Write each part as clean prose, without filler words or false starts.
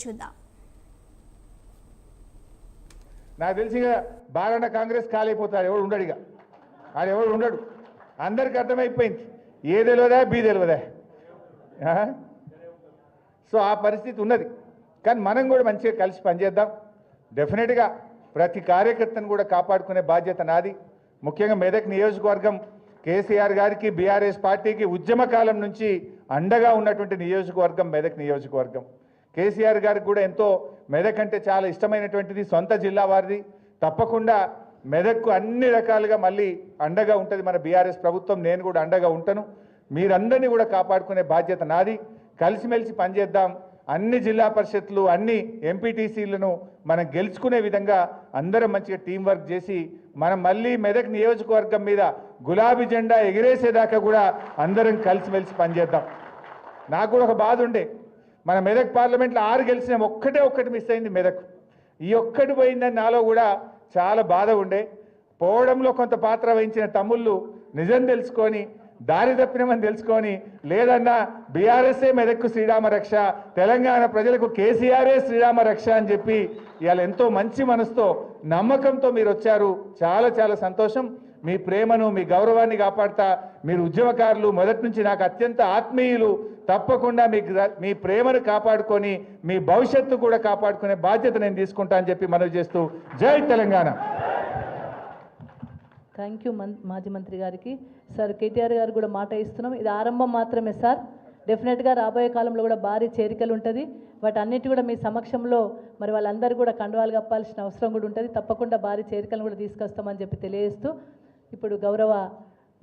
చూద్దాం. నాకు తెలిసి బాలన్న కాంగ్రెస్ కాలైపోతాడు, ఎవడు ఉండడు, ఇక ఆడు ఎవడు ఉండడు. అందరికి అర్థమైపోయింది, ఏ తెలియదా బీ తెలియదా. సో ఆ పరిస్థితి ఉన్నది. కానీ మనం కూడా మంచిగా కలిసి పనిచేద్దాం. డెఫినెట్గా ప్రతి కార్యకర్తను కూడా కాపాడుకునే బాధ్యత నాది. ముఖ్యంగా మెదక్ నియోజకవర్గం కేసీఆర్ గారికి బీఆర్ఎస్ పార్టీకి ఉద్యమ కాలం నుంచి అండగా ఉన్నటువంటి నియోజకవర్గం మెదక్ నియోజకవర్గం. కేసీఆర్ గారికి కూడా ఎంతో మెదక్ అంటే చాలా ఇష్టమైనటువంటిది, సొంత జిల్లా వారిది. తప్పకుండా మెదక్కు అన్ని రకాలుగా మళ్ళీ అండగా ఉంటుంది మన బీఆర్ఎస్ ప్రభుత్వం. నేను కూడా అండగా ఉంటాను. మీరందరినీ కూడా కాపాడుకునే బాధ్యత నాది. కలిసిమెలిసి పనిచేద్దాం. అన్ని జిల్లా పరిషత్లు, అన్ని ఎంపీటీసీలను మనం గెలుచుకునే విధంగా అందరం మంచిగా టీం వర్క్ చేసి మనం మళ్ళీ మెదక్ నియోజకవర్గం మీద గులాబీ జెండా ఎగిరేసేదాకా కూడా అందరం కలిసిమెలిసి పనిచేద్దాం. నాకు కూడా ఒక బాధ ఉండే, మన మెదక్ పార్లమెంట్లో 6 గెలిచినాం, ఒక్కటి మిస్ అయింది మెదక్. ఈ ఒక్కటి పోయిందని నాలో కూడా చాలా బాధ ఉండే. పోవడంలో కొంత పాత్ర వహించిన తమ్ముళ్ళు నిజం తెలుసుకొని, దారి తప్పినమని తెలుసుకొని, లేదన్నా బీఆర్ఎస్ఏ మెదక్కు శ్రీరామ రక్ష, తెలంగాణ ప్రజలకు కేసీఆర్ఏ శ్రీరామ రక్ష అని చెప్పి ఇవాళ ఎంతో మంచి మనసుతో నమ్మకంతో మీరు వచ్చారు. చాలా చాలా సంతోషం. మీ ప్రేమను, మీ గౌరవాన్ని కాపాడుతా. మీరు ఉద్యమకారులు, మొదటి నుంచి నాకు అత్యంత ఆత్మీయులు. తప్పకుండా మీ ప్రేమను కాపాడుకొని మీ భవిష్యత్తు కూడా కాపాడుకునే బాధ్యత నేను తీసుకుంటా అని చెప్పి మనవి చేస్తూ జై తెలంగాణ. థ్యాంక్ యూ మాజీ మంత్రి గారికి. సార్ కేటీఆర్ గారు కూడా మాట ఇస్తున్నాం, ఇది ఆరంభం మాత్రమే సార్. డెఫినెట్గా రాబోయే కాలంలో కూడా భారీ చేరికలు ఉంటుంది. వాటన్నిటి కూడా మీ సమక్షంలో మరి వాళ్ళందరూ కూడా కండువాలు కప్పాల్సిన అవసరం కూడా ఉంటుంది. తప్పకుండా భారీ చేరికలను కూడా తీసుకొస్తామని చెప్పి తెలియజేస్తూ ఇప్పుడు గౌరవ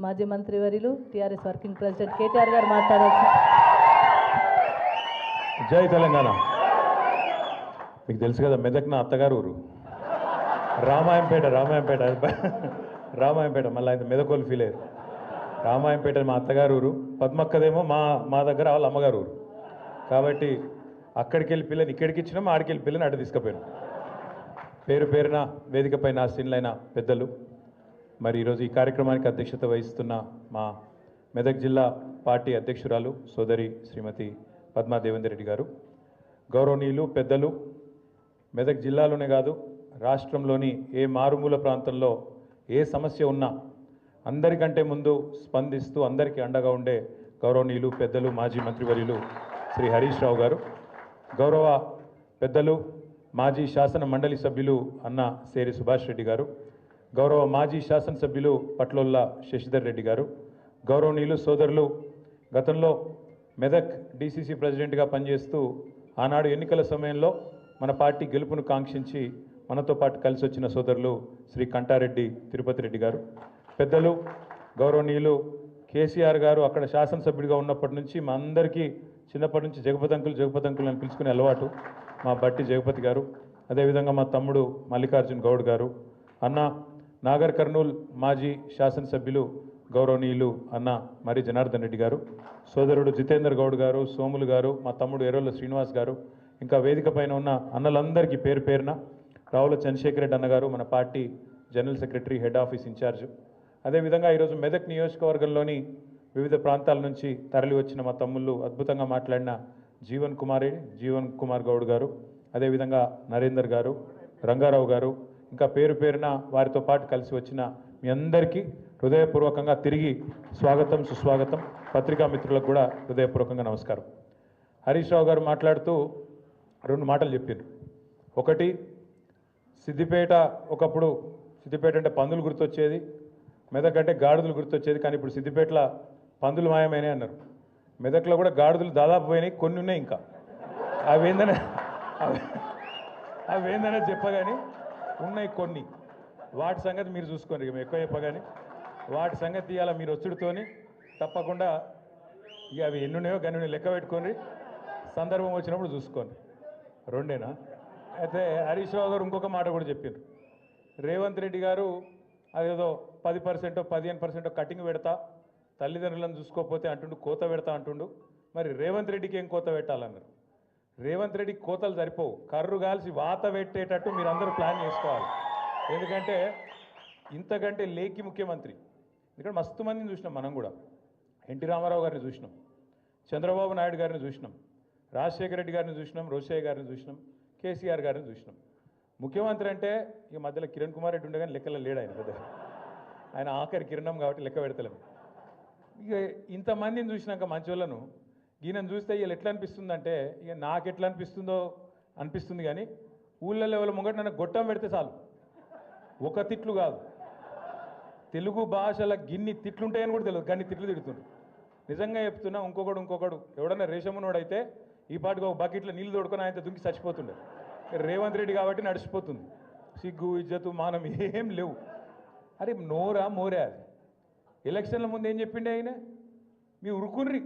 మాజీ మంత్రి వర్యులు టీఆర్ఎస్ వర్కింగ్ ప్రెసిడెంట్ కేటీఆర్ గారు మాట్లాడారు. జై తెలంగాణ. మీకు తెలుసు కదా, మెదక్ నా అత్తగారు ఊరు. రామాయంపేట మళ్ళీ ఆయన మెదకోలు ఫీల్ అయ్యారు. రామాయంపేట మా అత్తగారు ఊరు, పద్మక్కదేమో మా దగ్గర వాళ్ళ అమ్మగారు ఊరు. కాబట్టి అక్కడికి వెళ్ళి పిల్లని ఇక్కడికి ఇచ్చినాము, ఆడికి వెళ్ళి పిల్లని అటు తీసుకుపోయాను. పేరున వేదికపై ఆసీనులైన పెద్దలు, మరి ఈరోజు ఈ కార్యక్రమానికి అధ్యక్షత వహిస్తున్న మా మెదక్ జిల్లా పార్టీ అధ్యక్షురాలు సోదరి శ్రీమతి పద్మా దేవేందర్ రెడ్డి గారు, గౌరవనీయులు పెద్దలు, మెదక్ జిల్లాలోనే కాదు రాష్ట్రంలోని ఏ మారుమూల ప్రాంతంలో ఏ సమస్య ఉన్నా అందరికంటే ముందు స్పందిస్తూ అందరికీ అండగా ఉండే గౌరవనీయులు పెద్దలు మాజీ మంత్రివర్యులు శ్రీ హరీష్ రావు గారు, గౌరవ పెద్దలు మాజీ శాసన మండలి సభ్యులు అన్న సేరి సుభాష్ రెడ్డి గారు, గౌరవ మాజీ శాసనసభ్యులు పట్లోల్ల శశిధర్ రెడ్డి గారు, గౌరవనీయులు సోదరులు గతంలో మెదక్ డీసీసీ ప్రెసిడెంట్గా పనిచేస్తూ ఆనాడు ఎన్నికల సమయంలో మన పార్టీ గెలుపును కాంక్షించి మనతో పాటు కలిసి వచ్చిన సోదరులు శ్రీ కంటారెడ్డి తిరుపతి రెడ్డి గారు, పెద్దలు గౌరవనీయులు కేసీఆర్ గారు అక్కడ శాసనసభ్యుడిగా ఉన్నప్పటి నుంచి మా అందరికీ చిన్నప్పటి నుంచి జగపతంకులు అని పిలుచుకునే అలవాటు మా బట్టి జగపతి గారు, అదేవిధంగా మా తమ్ముడు మల్లికార్జున్ గౌడ్ గారు, అన్న నాగర్ కర్నూల్ మాజీ శాసనసభ్యులు గౌరవనీయులు అన్న మరి జనార్దన్ రెడ్డి గారు, సోదరుడు జితేందర్ గౌడ్ గారు, సోములు గారు, మా తమ్ముడు ఎర్రోళ్ళ శ్రీనివాస్ గారు, ఇంకా వేదిక పైన ఉన్న అన్నలందరికీ పేరున రావుల చంద్రశేఖర్ రెడ్డి అన్నగారు, మన party general secretary head office incharge, అదేవిధంగా ఈరోజు మెదక్ నియోజకవర్గంలోని వివిధ ప్రాంతాల నుంచి తరలి వచ్చిన మా తమ్ముళ్ళు అద్భుతంగా మాట్లాడిన జీవన్ కుమార్ గౌడ్ గారు, అదేవిధంగా నరేందర్ గారు, రంగారావు గారు, ఇంకా పేరున వారితో పాటు కలిసి వచ్చిన మీ అందరికీ హృదయపూర్వకంగా తిరిగి స్వాగతం సుస్వాగతం. పత్రికా మిత్రులకు కూడా హృదయపూర్వకంగా నమస్కారం. హరీష్ రావు గారు మాట్లాడుతూ 2 మాటలు చెప్పారు. ఒకటి, సిద్దిపేట ఒకప్పుడు సిద్దిపేట అంటే పందులు గుర్తొచ్చేది, మెదక్ అంటే గాడిదలు గుర్తొచ్చేది, కానీ ఇప్పుడు సిద్దిపేటలో పందులు మాయమైనాయి అన్నారు. మెదక్లో కూడా గాడిదలు దాదాపు పోయినాయి, కొన్ని ఉన్నాయి ఇంకా. అవేందనే చెప్పగాని ఉన్నాయి కొన్ని. వాటి సంగతి మీరు చూసుకోండి, ఇక ఎక్కువ చెప్పగాని వాటి సంగతి ఇవాళ మీరు వచ్చుడుతోని తప్పకుండా ఇక అవి ఎన్నున్నాయో గన్ని లెక్క పెట్టుకొని సందర్భం వచ్చినప్పుడు చూసుకోండి. 2ఏనా? అయితే హరీష్ రావు గారు ఇంకొక మాట కూడా చెప్పారు. రేవంత్ రెడ్డి గారు అదేదో 10% 15% కటింగ్ పెడతా, తల్లిదండ్రులను చూసుకోకపోతే అంటుండు, కోత పెడతా అంటుండు. మరి రేవంత్ రెడ్డికి ఏం కోత పెట్టాలన్నారు? రేవంత్ రెడ్డికి కోతలు సరిపోవు, కర్రు కాల్చి వాత పెట్టేటట్టు మీరు అందరూ ప్లాన్ చేసుకోవాలి. ఎందుకంటే ఇంతకంటే లేకి ముఖ్యమంత్రి, ఎందుకంటే మస్తు మందిని చూసినాం మనం కూడా. ఎన్టీ రామారావు గారిని చూసినాం, చంద్రబాబు నాయుడు గారిని చూసినాం, రాజశేఖర రెడ్డి గారిని చూసినాం, రోషయ్య గారిని చూసినాం, కేసీఆర్ గారిని చూసినాం. ముఖ్యమంత్రి అంటే ఈ మధ్యలో కిరణ్ కుమార్ రెడ్డి ఉండగానే లెక్కలో లేడు ఆయన పెద్ద. ఆయన ఆఖరి కిరణం కాబట్టి లెక్క పెడతలేము. ఇక ఇంతమందిని చూసినాక మంచోళ్ళను ఈయనను చూస్తే వీళ్ళు ఎట్లా అనిపిస్తుందంటే ఇక నాకు ఎట్లా అనిపిస్తుందో అనిపిస్తుంది. కానీ ఊళ్ళో లెవెల్ ముంగట నన్ను గొట్టం పెడితే చాలు, ఒక తిట్లు కాదు, తెలుగు భాషల గిన్ని తిట్లుంటాయని కూడా తెలియదు, గన్ని తిట్లు తిడుతుండ్రు. నిజంగా చెప్తున్నా, ఇంకొకడు ఎవడన్నా రేషమునోడైతే ఈ పాటికి ఒక బకెట్లో నీళ్ళు తోడుకొని ఆయన దుంకి చచ్చిపోతుండే. రేవంత్ రెడ్డి కాబట్టి నడిచిపోతుంది. సిగ్గు ఇజ్జతు మానం ఏం లేవు. అరే నోరా మోరే అది. ఎలక్షన్ల ముందు ఏం చెప్పిండే ఆయన, మీ ఉరుకుర్రి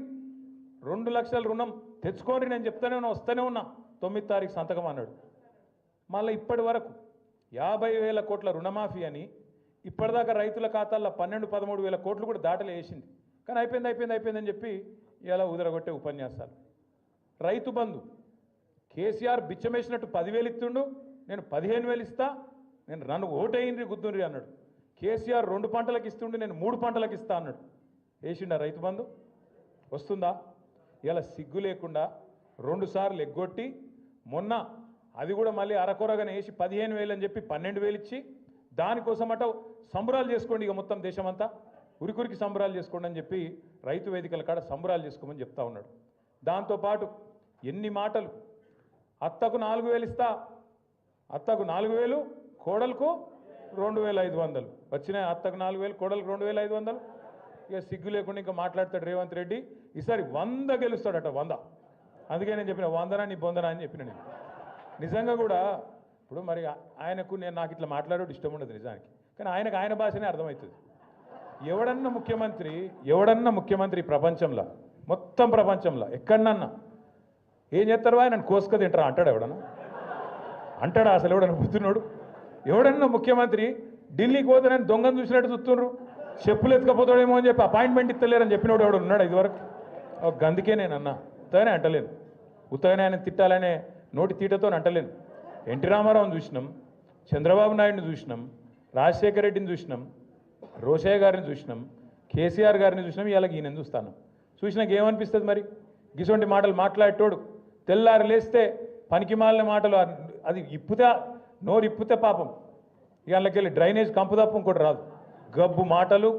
2 లక్షల రుణం తెచ్చుకోండి నేను చెప్తానే ఉన్నా, వస్తూనే ఉన్నా, 9వ తారీఖు సంతకం అన్నాడు. మళ్ళీ ఇప్పటి వరకు 50,000 కోట్ల రుణమాఫీ అని ఇప్పటిదాకా రైతుల ఖాతాల్లో 12-13 వేల కోట్లు కూడా దాటలు వేసింది. కానీ అయిపోయిందని చెప్పి ఇలా ఉదరగొట్టే ఉపన్యాసాలు. రైతు బంధు కేసీఆర్ బిచ్చమేసినట్టు 10,000 ఇస్తుండు, నేను 15,000 ఇస్తా, నేను నన్ను ఓటేయండి గుద్దుండ్రి అన్నాడు. కేసీఆర్ 2 పంటలకు ఇస్తుండే, నేను 3 పంటలకు ఇస్తా అన్నాడు. వేసిండా రైతు బంధు? వస్తుందా? ఇలా సిగ్గు లేకుండా 2 సార్లు ఎగ్గొట్టి మొన్న అది కూడా మళ్ళీ అరకొరగానే వేసి 15,000 అని చెప్పి 12,000 ఇచ్చి దానికోసమట సంబరాలు చేసుకోండి, ఇక మొత్తం దేశమంతా ఉరికి సంబరాలు చేసుకోండి అని చెప్పి రైతు వేదికల కాడ సంబరాలు చేసుకోమని చెప్తా ఉన్నాడు. దాంతోపాటు ఎన్ని మాటలు, అత్తకు 4,000 ఇస్తా, అత్తకు 4,000, కోడలకు 2,500 వచ్చినాయి. అత్తకు 4,000, కోడలకు 2,500. ఇక సిగ్గు లేకుండా ఇంకా మాట్లాడతాడు రేవంత్ రెడ్డి. ఈసారి 100 గెలుస్తాడట, 100. అందుకే నేను చెప్పిన 100 నీ బొందనా అని చెప్పిన. నేను నిజంగా కూడా ఇప్పుడు మరి ఆయనకు నాకు ఇట్లా మాట్లాడేది ఇష్టం ఉండదు నిజానికి, కానీ ఆయనకు ఆయన భాషనే అర్థమవుతుంది. ఎవడన్నా ముఖ్యమంత్రి ప్రపంచంలో, మొత్తం ప్రపంచంలో ఎక్కడన్నా ఏం చేస్తారు, ఆయన కోసుక తింటారా అంటాడు ఎవడన్నా? అంటాడా అసలు ఎవడన్నా బుద్ధినోడు? ఎవడన్నా ముఖ్యమంత్రి ఢిల్లీకి పోతానని దొంగను చూసినట్టు చూస్తుండ్రు, చెప్పులు ఎత్తుకపోతాడేమో అని చెప్పి అపాయింట్మెంట్ ఇస్తలేరని చెప్పినోడు ఎవడు ఉన్నాడు ఇదివరకు? గందుకే నేను అన్నా, ఉత్తగానే అంటలేను, ఉత్తగానే ఆయన తిట్టాలనే నోటి తీటతో అంటలేను. ఎన్టీ రామారావుని చూసినాం, చంద్రబాబు నాయుడిని చూసినాం, రాజశేఖర రెడ్డిని చూసినాం, రోషయ్య గారిని చూసినాం, కేసీఆర్ గారిని చూసినాం, ఇలాగ ఈయన చూస్తాను. చూసినాక ఏమనిపిస్తుంది మరి? గిసొంటి మాటలు మాట్లాడేటోడు తెల్లారి లేస్తే పనికి మాలిన మాటలు, అది నోరు ఇప్పితే పాపం ఇళ్ళకెళ్ళి డ్రైనేజ్ కంపు తప్ప ఇంకోటి రాదు. గబ్బు మాటలు,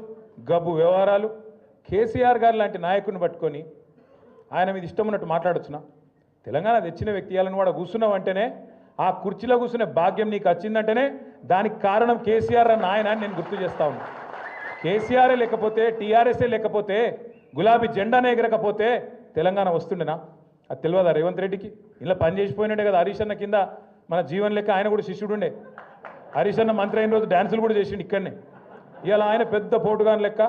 గబ్బు వ్యవహారాలు. కేసీఆర్ గారు లాంటి నాయకుని పట్టుకొని ఆయన మీద ఇష్టం ఉన్నట్టు మాట్లాడొచ్చునా? తెలంగాణ తెచ్చిన వ్యక్తి వాళ్ళని కూడా కూర్చున్నావు అంటేనే, ఆ కుర్చీలో కూర్చునే భాగ్యం నీకు వచ్చిందంటేనే దానికి కారణం కేసీఆర్ అన్న ఆయన అని నేను గుర్తు చేస్తా ఉన్నా. కేసీఆరే లేకపోతే, టీఆర్ఎస్ఏ లేకపోతే, గులాబీ జెండానే ఎగరకపోతే తెలంగాణ వస్తుండేనా? అది తెలియదా రేవంత్ రెడ్డికి? ఇలా పని చేసిపోయినట్టే కదా హరీష్ అన్న కింద మన జీవన్ లెక్క ఆయన కూడా శిష్యుడు ఉండే. హరీష్ అన్న మంత్రి అయిన రోజు డ్యాన్సులు కూడా చేసిండు ఇక్కడనే. ఇవాళ ఆయన పెద్ద పోటుగాని లెక్క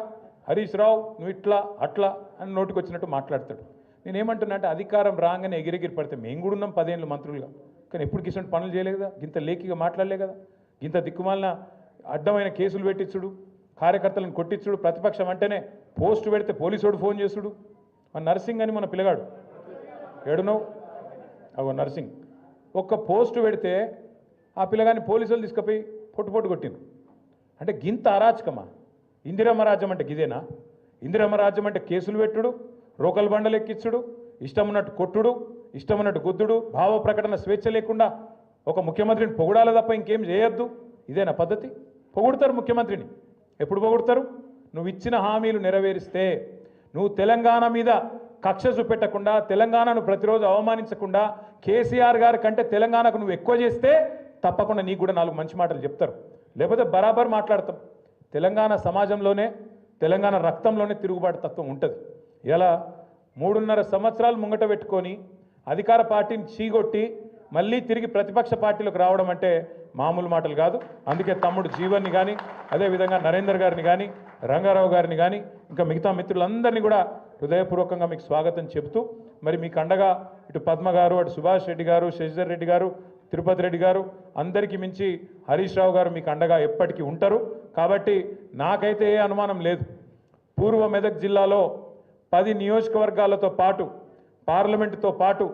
హరీష్ రావు నువ్వు ఇట్లా అట్లా అని నోటికి వచ్చినట్టు మాట్లాడతాడు. నేనేమంటున్నా అంటే అధికారం రాగానే ఎగిరెగిరి పడితే మేము కూడా ఉన్నాం 10 ఏళ్ళు మంత్రులుగా, కానీ ఎప్పుడు కిషన్ పనులు చేయలేదు కదా, ఇంత లేఖిగా మాట్లాడలే కదా, ఇంత దిక్కుమాలిన అడ్డమైన కేసులు పెట్టించుడు, కార్యకర్తలను కొట్టించుడు, ప్రతిపక్షం అంటేనే పోస్టు పెడితే పోలీసోడు ఫోన్ చేసుడు. మన నర్సింగ్ అని మన పిల్లగాడు ఏడునో అగో నర్సింగ్ ఒక్క పోస్టు పెడితే ఆ పిల్లగాని పోలీసులు తీసుకుపోయి పొట్టు కొట్టింది. అంటే గింత అరాచకమా? ఇందిరమ్మ రాజ్యం అంటే గిదేనా? ఇందిరమ్మ రాజ్యం అంటే కేసులు పెట్టుడు, రోకల్ బండలు ఎక్కించుడు, ఇష్టం ఉన్నట్టు కొట్టుడు, ఇష్టం ఉన్నట్టు గుద్దుడు, భావ ప్రకటన స్వేచ్ఛ లేకుండా ఒక ముఖ్యమంత్రిని పొగడాలి తప్ప ఇంకేం చేయొద్దు. ఇదేనా పద్ధతి? పొగుడతారు ముఖ్యమంత్రిని. ఎప్పుడు పొగుడతారు? నువ్వు ఇచ్చిన హామీలు నెరవేరిస్తే, నువ్వు తెలంగాణ మీద కక్ష చూపెట్టకుండా, తెలంగాణను ప్రతిరోజు అవమానించకుండా, కేసీఆర్ గారి కంటే తెలంగాణకు నువ్వు ఎక్కువ చేస్తే తప్పకుండా నీకు కూడా 4 మంచి మాటలు చెప్తారు. లేకపోతే బరాబర్ మాట్లాడతాం. తెలంగాణ సమాజంలోనే, తెలంగాణ రక్తంలోనే తిరుగుబాటు తత్వం ఉంటుంది. ఇలా 3.5 సంవత్సరాలు ముంగట పెట్టుకొని అధికార పార్టీని చీగొట్టి మళ్ళీ తిరిగి ప్రతిపక్ష పార్టీలకు రావడం అంటే మామూలు మాటలు కాదు. అందుకే తమ్ముడు జీవన్ని కానీ, అదేవిధంగా నరేందర్ గారిని కానీ, రంగారావు గారిని కానీ, ఇంకా మిగతా మిత్రులందరినీ కూడా హృదయపూర్వకంగా మీకు స్వాగతం చెబుతూ, మరి మీకు అండగా ఇటు పద్మ గారు, అటు సుభాష్ రెడ్డి గారు, శశిధర్ రెడ్డి గారు, తిరుపతి రెడ్డి గారు, అందరికీ మించి హరీష్ రావు గారు మీకు అండగా ఎప్పటికీ ఉంటారు. కాబట్టి నాకైతే ఏ అనుమానం లేదు. పూర్వ మెదక్ జిల్లాలో 10 నియోజకవర్గాలతో పాటు, పార్లమెంటుతో పాటు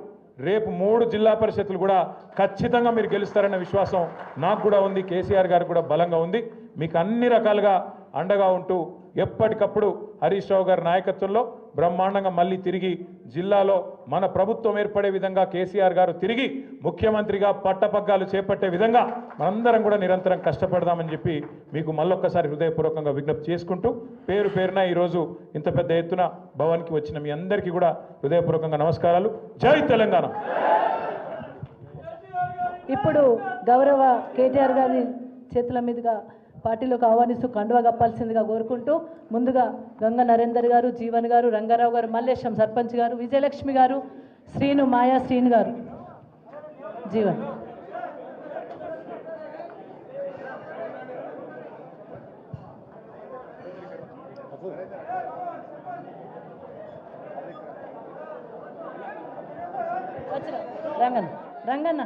రేపు 3 జిల్లా పరిషత్తులు కూడా ఖచ్చితంగా మీరు గెలుస్తారన్న విశ్వాసం నాకు కూడా ఉంది, కేసీఆర్ గారికి కూడా బలంగా ఉంది. మీకు అన్ని రకాలుగా అండగా ఉంటూ ఎప్పటికప్పుడు హరీష్ రావు గారి నాయకత్వంలో బ్రహ్మాండంగా మళ్ళీ తిరిగి జిల్లాలో మన ప్రభుత్వం ఏర్పడే విధంగా కేసీఆర్ గారు తిరిగి ముఖ్యమంత్రిగా పట్టపగ్గాలు చేపట్టే విధంగా మనందరం కూడా నిరంతరం కష్టపడదామని చెప్పి మీకు మళ్ళొక్కసారి హృదయపూర్వకంగా విజ్ఞప్తి చేసుకుంటూ పేరు పేరున ఈరోజు ఇంత పెద్ద ఎత్తున భవన్కి వచ్చిన మీ అందరికీ కూడా హృదయపూర్వకంగా నమస్కారాలు. జై తెలంగాణ. ఇప్పుడు గౌరవ కేటీఆర్ గారి చేతుల మీదుగా పార్టీలోకి ఆహ్వానిస్తూ కండువా కప్పాల్సిందిగా కోరుకుంటూ ముందుగా గంగ నరేందర్ గారు, జీవన్ గారు, రంగారావు గారు, మల్లేశం సర్పంచ్ గారు, విజయలక్ష్మి గారు, శ్రీను, మాయా శ్రీను గారు, జీవన్. రంగన్న రంగన్న